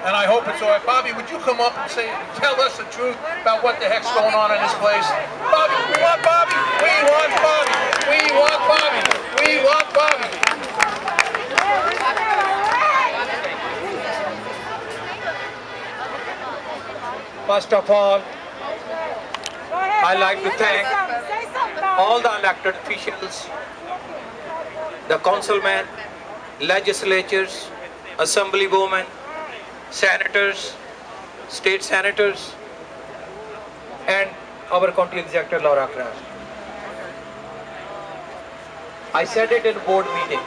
and I hope it's all right. Bobby, would you come up and tell us the truth about what the heck's going on in this place? Bobby, we want Bobby. We want Bobby. We want Bobby. We want Bobby. First of all, I'd like to thank all the elected officials, the councilmen, legislatures, assemblywomen, senators, state senators, and our county executive Laura Kraft. I said it in board meeting.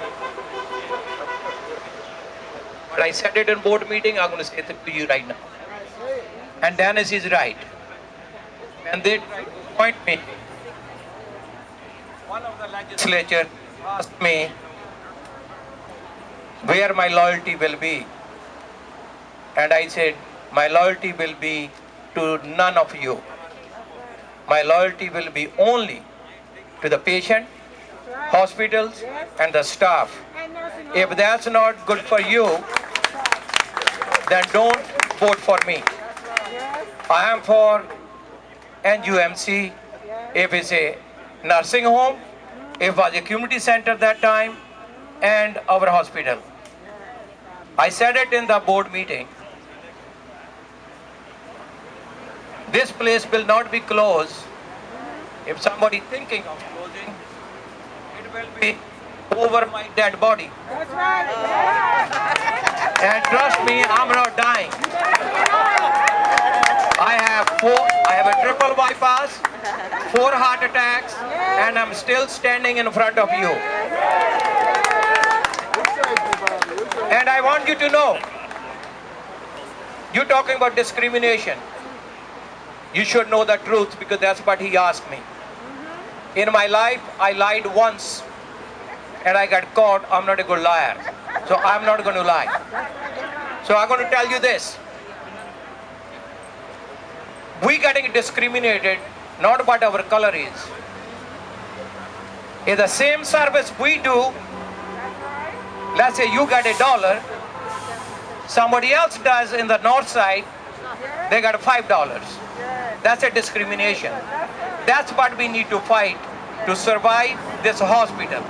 But I said it in board meeting, I'm going to say it to you right now. And Dennis is right. When they appoint me, one of the legislature asked me where my loyalty will be. And I said, my loyalty will be to none of you. My loyalty will be only to the patient, hospitals, and the staff. If that's not good for you, then don't vote for me. I am for NUMC, if it's a nursing home, if it was a community center that time, and our hospital. I said it in the board meeting. This place will not be closed. If somebody thinking of closing, it will be over my dead body. That's right. And trust me, I'm not dying. I have a triple bypass, 4 heart attacks, and I'm still standing in front of you. And I want you to know, you're talking about discrimination. You should know the truth because that's what he asked me. In my life, I lied once and I got caught. I'm not a good liar. So I'm not going to lie. So I'm going to tell you this. We getting discriminated not what our color is. In the same service we do, let's say you got $1, somebody else does in the north side, they got $5. That's a discrimination. That's what we need to fight to survive this hospital.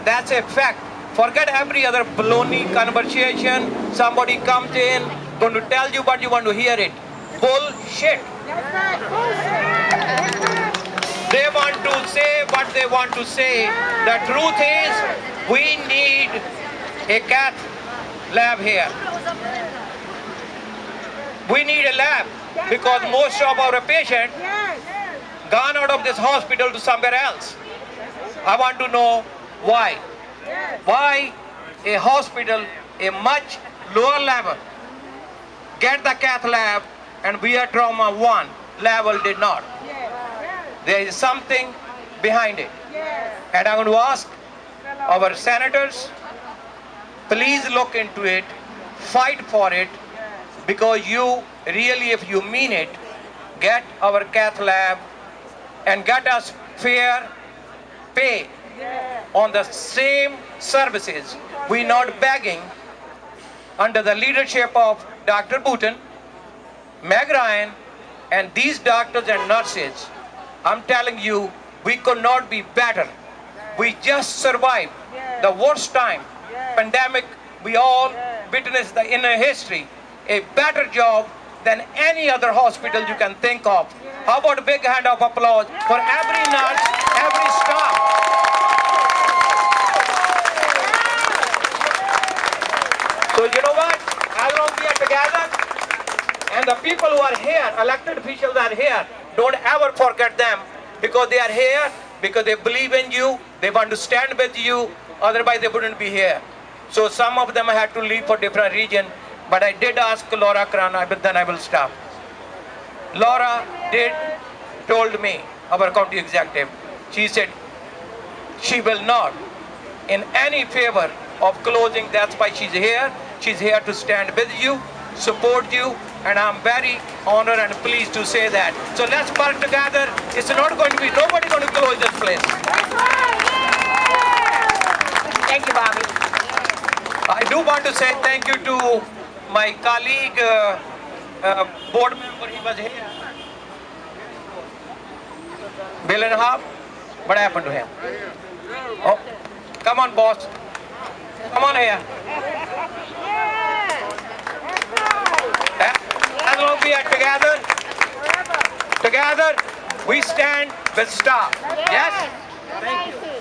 That's a fact. Forget every other baloney conversation. Somebody comes in, going to tell you what you want to hear it. Bullshit. They want to say what they want to say. The truth is, we need a cath lab here. We need a lab because most of our patients gone out of this hospital to somewhere else. I want to know why. Why a hospital, a much lower level, get the cath lab and we are trauma 1 level did not. There is something behind it. And I'm going to ask our senators, please look into it, fight for it, because you really, if you mean it, get our cath lab and get us fair pay on the same services. We're not begging. Under the leadership of Dr. Bhutan, Meg Ryan, and these doctors and nurses, I'm telling you, we could not be better. We just survived the worst time, pandemic we all witnessed in our history, a better job than any other hospital you can think of. How about a big hand of applause for every nurse, every staff. So you know what? As long as we are together, and the people who are here, elected officials are here, don't ever forget them, because they are here, because they believe in you, they want to stand with you, otherwise they wouldn't be here. So some of them had to leave for different region, but I did ask Laura Krana, but then I will stop. Laura told me, our county executive, she said she will not in any favor of closing. That's why she's here. She's here to stand with you, support you, and I'm very honored and pleased to say that. So let's work together. It's not going to be, nobody going to close this place. Thank you, Bobby. I do want to say thank you to my colleague, board member, he was here. Bill and a half. What happened to him? Oh, come on, boss. Come on here. As long as we are together, we stand with staff. Yes? Thank you.